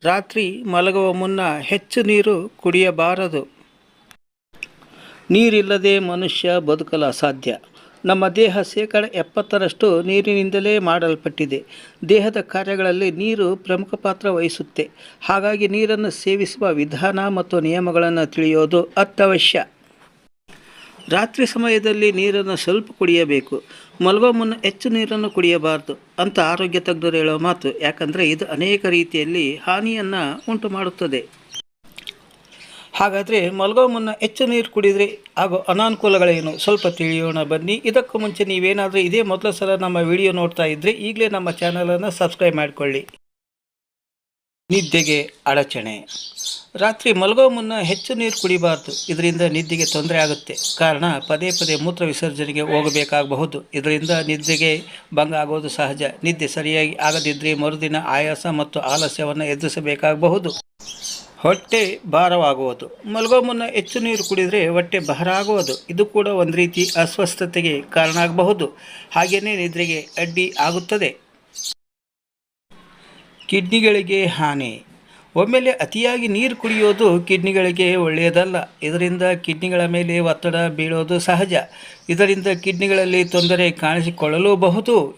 ರಾತ್ರಿ ಮಲಗುವ ಮುನ್ನ ಹೆಚ್ಚು ನೀರು ಕುಡಿಯಬಾರದು. ನೀರಿಲ್ಲದೆ ಮನುಷ್ಯ ಬದುಕಲು ಅಸಾಧ್ಯ. ನಮ್ಮ ದೇಹ ಶೇಕಡ 70ರಷ್ಟು ನೀರಿನಿಂದಲೇ ಮಾಡಲ್ಪಟ್ಟಿದೆ. ದೇಹದ ಕಾರ್ಯಗಳಲ್ಲಿ ನೀರು ಪ್ರಮುಖ ಪಾತ್ರ ವಹಿಸುತ್ತೆ. ಹಾಗಾಗಿ ನೀರನ್ನು ಸೇವಿಸುವ ವಿಧಾನ ಮತ್ತು ನಿಯಮಗಳನ್ನು ತಿಳಿಯೋದು ಅತ್ಯವಶ್ಯ. ರಾತ್ರಿ ಸಮಯದಲ್ಲಿ ನೀರನ್ನು ಸ್ವಲ್ಪ ಕುಡಿಯಬೇಕು. ಮಲಗುವ ಮುನ್ನ ಹೆಚ್ಚು ನೀರನ್ನು ಕುಡಿಯಬಾರದು ಅಂತ ಆರೋಗ್ಯ ತಜ್ಞರು ಹೇಳೋ ಮಾತು. ಯಾಕಂದರೆ ಇದು ಅನೇಕ ರೀತಿಯಲ್ಲಿ ಹಾನಿಯನ್ನು ಉಂಟು ಮಾಡುತ್ತದೆ. ಹಾಗಾದರೆ ಮಲಗುವ ಮುನ್ನ ಹೆಚ್ಚು ನೀರು ಕುಡಿದರೆ ಆಗೋ ಅನಾನುಕೂಲಗಳೇನು ಸ್ವಲ್ಪ ತಿಳಿಯೋಣ ಬನ್ನಿ. ಇದಕ್ಕೂ ಮುಂಚೆ ನೀವೇನಾದರೂ ಇದೇ ಮೊದಲ ಸಲ ನಮ್ಮ ವಿಡಿಯೋ ನೋಡ್ತಾ ಇದ್ದರೆ ಈಗಲೇ ನಮ್ಮ ಚಾನಲನ್ನು ಸಬ್ಸ್ಕ್ರೈಬ್ ಮಾಡಿಕೊಳ್ಳಿ. ನಿದ್ದೆಗೆ ಅಡಚಣೆ. ರಾತ್ರಿ ಮಲಗುವ ಮುನ್ನ ಹೆಚ್ಚು ನೀರು ಕುಡಿಬಾರ್ದು. ಇದರಿಂದ ನಿದ್ದೆಗೆ ತೊಂದರೆ ಆಗುತ್ತೆ. ಕಾರಣ ಪದೇ ಪದೇ ಮೂತ್ರ ವಿಸರ್ಜನೆಗೆ ಹೋಗಬೇಕಾಗಬಹುದು. ಇದರಿಂದ ನಿದ್ದೆಗೆ ಭಂಗ ಆಗೋದು ಸಹಜ. ನಿದ್ದೆ ಸರಿಯಾಗಿ ಆಗದಿದ್ದರೆ ಮರುದಿನ ಆಯಾಸ ಮತ್ತು ಆಲಸ್ಯವನ್ನು ಎದುರಿಸಬೇಕಾಗಬಹುದು. ಹೊಟ್ಟೆ ಭಾರವಾಗುವುದು. ಮಲಗುವ ಮುನ್ನ ಹೆಚ್ಚು ನೀರು ಕುಡಿದರೆ ಹೊಟ್ಟೆ ಭಾರ ಆಗುವುದು. ಇದು ಕೂಡ ಒಂದು ರೀತಿ ಅಸ್ವಸ್ಥತೆಗೆ ಕಾರಣ ಆಗಬಹುದು. ಹಾಗೆಯೇ ನಿದ್ರೆಗೆ ಅಡ್ಡಿ ಆಗುತ್ತದೆ. ಕಿಡ್ನಿಗಳಿಗೆ ಹಾನಿ. ಒಮ್ಮೆಲೆ ಅತಿಯಾಗಿ ನೀರು ಕುಡಿಯೋದು ಕಿಡ್ನಿಗಳಿಗೆ ಒಳ್ಳೆಯದಲ್ಲ. ಇದರಿಂದ ಕಿಡ್ನಿಗಳ ಮೇಲೆ ಒತ್ತಡ ಬೀಳೋದು ಸಹಜ. ಇದರಿಂದ ಕಿಡ್ನಿಗಳಲ್ಲಿ ತೊಂದರೆ ಕಾಣಿಸಿಕೊಳ್ಳಲೂಬಹುದು.